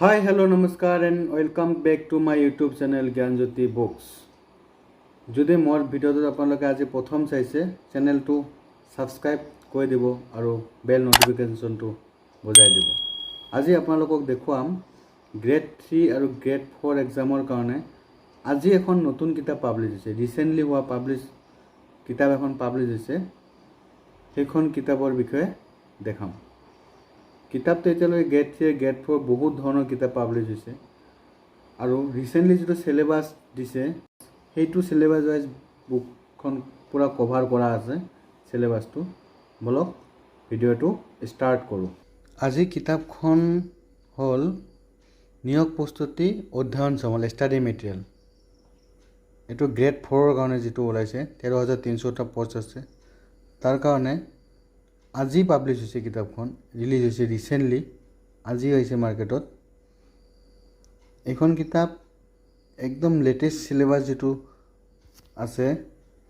Hi, hello, namaskar and welcome back to my YouTube channel Gyanjyoti Books. যদি মোৰ ভিডিঅ'টো আপোনালোকে আজি প্ৰথম চাইছে চেনেলটো সাবস্ক্ৰাইব কৰি দিব আৰু বেল নোটিফিকেশনটো বজাই দিব। আজি আপোনালোকক দেখুৱাম গ্ৰেড 3 আৰু গ্ৰেড 4 এক্সামৰ কাৰণে আজি এখন নতুন কিতাপ পাবলিছ হৈছে। ৰিসেন্টলি হোৱা কিতাপ এখন পাবলিছ হৈছে। সেইখন কিতাপৰ বিষয়ে দেখাম। কিতাপটো এতিয়ালৈকে গ্ৰেড 3 গ্ৰেড 4 বহুত ধৰণৰ কিতাপ পাবলিছ হৈছে আৰু ৰিসেন্টলি যেটো সিলেবাস দিছে সেইটো সিলেবাস ওয়াইজ বুকখন পুৰা কভাৰ কৰা আছে সিলেবাসটো। বলক ভিডিঅ'টো স্টাৰ্ট কৰো। আজি কিতাপখন হল নিয়োগ প্ৰস্তুতি অধ্যয়ন সমল ষ্টাডি মেটেৰিয়েল। এটো গ্ৰেড 4 ৰ কাৰণে যেটো ওলাইছে 13300 টা পোষ্ট আছে। তাৰ কাৰণে আজি পাবলিছ হৈছে কিতাপখন, ৰিলিজ হৈছে ৰিসেন্টলি, আজি হৈছে মাৰ্কেটত। এখন কিতাপ একদম লেটেষ্ট সিলেবাস যেটো আছে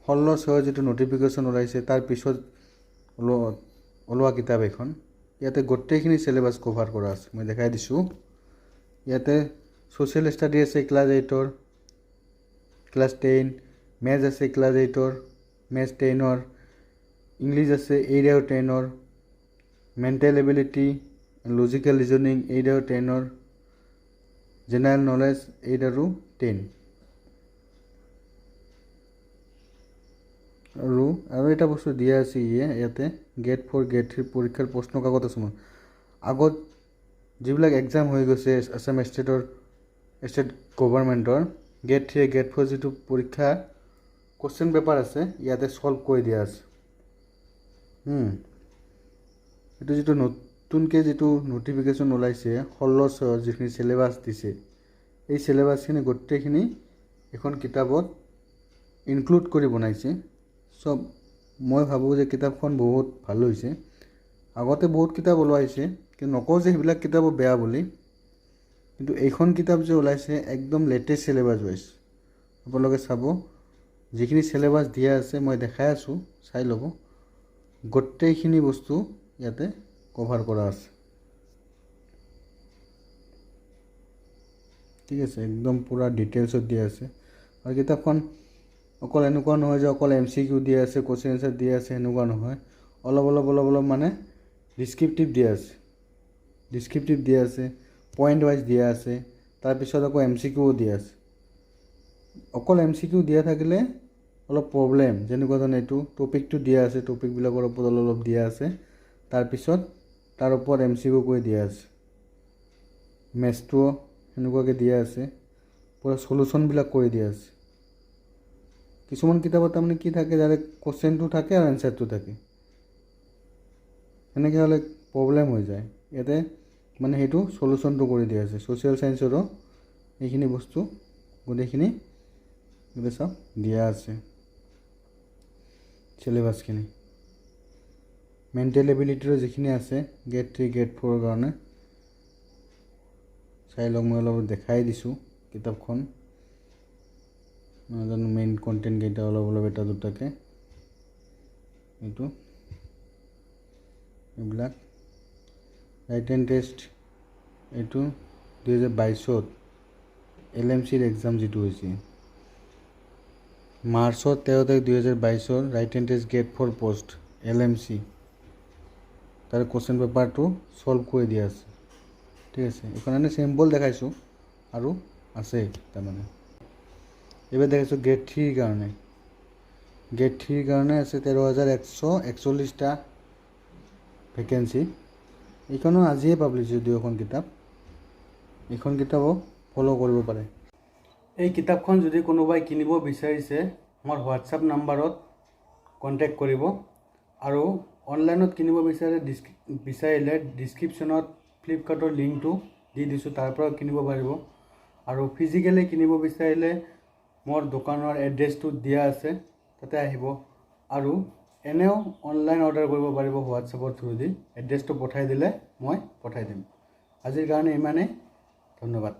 16 যেটো নোটিফিকেশন ওলাইছে তাৰ পিছত ওলোৱা কিতাপ এখন। ইয়াতে গোটেইখিনি সিলেবাস কভাৰ কৰা আছে, মই দেখাই দিছো। ইয়াতে সোশ্যাল ষ্টাডি আছে ক্লাস 8 ৰ, ক্লাস 10, মেথছ আছে ক্লাস 8 ৰ, মেথছ 10 ৰ, ইংলিশ আছে 8 আৰু 10 ৰ, মেন্টাল এবিলিটি লজিক্যাল ৰিজনিং 8 আৰু 10 ৰ, জেনাৰেল নলেজ 8 আৰু 10 আৰু এটা বস্তু দিয়া আছে ইয়াতে গ্ৰেড 4 গ্ৰেড 3 পৰীক্ষাৰ প্ৰশ্ন কাকত আছে। আগত যিবিলাক এক্সাম হৈ গৈছে আসাম ষ্টেট গভৰ্নমেন্টৰ গ্ৰেড 3 গ্ৰেড 4 যেটো পৰীক্ষা কোশ্চেন পেপাৰ আছে ইয়াতে সলভ কৰি দিয়া আছে। এটো যেটো নতুনকে যেটো নোটিফিকেশন ওলাইছে 16 যিখিনি সিলেবাস দিছে এই সিলেবাসখিনি গোটেইখিনি এখন কিতাপত ইনক্লুড কৰি বনাইছে। সব মই ভাবো যে কিতাপখন বহুত ভাল হৈছে। আগতে বহুত কিতাপ ওলাইছে কিন্তু নকও যে সেইবিলাক কিতাপ বেয়া বুলি, কিন্তু এইখন কিতাপ যে ওলাইছে একদম লেটেষ্ট সিলেবাস ওয়াইজ। আপোনালোকে চাব যিখিনি সিলেবাস দিয়া আছে মই দেখাই আছো, চাই লব। গোটেইখিনি বস্তু ইয়াতে কভাৰ কৰা আছে, ঠিক আছে। একদম পুৰা ডিটেইলছত দিয়া আছে। আৰু কিতাপখন অকল এনেকুৱা নহয় যে অকল এমসিকিউ দিয়া আছে, কোশ্চেন আনসাৰ দিয়া আছে, এনেকুৱা নহয়। অলপ মানে ডিসক্ৰিপটিভ দিয়া আছে, পয়েন্ট ওয়াইজ দিয়া আছে। তাৰ পিছত আকৌ এমসিকিউ দিয়া আছে। অকল এমসিকিউ দিয়া থাকিলে অলপ প্ৰবলেম, যেনেকুৱা ধৰণে এইটো টপিকটো দিয়া আছে, টপিক বিলাকৰ ওপৰত অলপ দিয়া আছে। তাৰ পিছত তাৰ ওপৰত এমসিকিউ কৰি দিয়া আছে। মেথছটো এনেকুৱাকে দিয়া আছে, পুৰা সলিউশন বিলাক কৰি দিয়া আছে। কিছুমান কিতাপত তাৰমানে কি থাকে যে কোশ্চেনটো থাকে আৰু আনসাৰটো থাকে, এনেকৈ হলে প্ৰবলেম হৈ যায়। ইয়াতে মানে হেতু সলিউশনটো কৰি দিয়া আছে। সোশ্যাল সায়েন্সৰো এইখিনি বস্তু গোটেইখিনি ইয়াতে সব দিয়া আছে সিলেবাসখিনি। মেন্টাল এবিলিটিৰ যিখিনি আছে গ্ৰেড 3 গ্ৰেড 4 ৰ কাৰণে চাই লওক। মই অলপ দেখাই দিছো কিতাপখন, নাজানো মেইন কন্টেন্ট কেইটা অলপ এটা দুটাকে এইটো এইবিলাক ৰাইট টেষ্ট এইটো 2022 এলএমসিৰ এক্সাম যেটো হৈছে মাৰ্চৰ 13 তাৰিখ 2022 right test grade 4 post LMC. তাৰ কোশ্চেন পেপাৰটো সলভ কৰি দিয়া আছে, ঠিক আছে। এখানে সিম্পল দেখাইছো আৰু আছে তাৰমানে। এবাৰ দেখাইছো গ্ৰেড 3 ৰ কাৰণে। গ্ৰেড 3 ৰ কাৰণে আছে 13141 টা ভ্যাকেন্সি। এইখনো আজিয়ে পাবলিছ হৈছে দুখন কিতাপ। এইখন কিতাপও ফলো কৰিব পাৰে। এই কিতাপখন যদি কোনোবাই কিনিব বিচাৰিছে মোৰ হোৱাটছআপ নম্বৰত কন্টাক্ট কৰিব আৰু অনলাইনত কিনিব বিচাৰিলে ডেসক্ৰিপচনত ফ্লিপকাৰ্টৰ লিংকটো দি দিছো, তাৰ পৰা কিনিব পাৰিব। আৰু ফিজিক্যালি কিনিব বিচাৰিলে মোৰ দোকানৰ এড্ৰেছটো দিয়া আছে, তাতে আহিব। আৰু এনেও অনলাইন অৰ্ডাৰ কৰিব পাৰিব হোৱাটছআপৰ থ্ৰুদি। এড্ৰেছটো পঠাই দিলে মই পঠাই দিম। আজিৰ কাৰণে ইমানেই, ধন্যবাদ।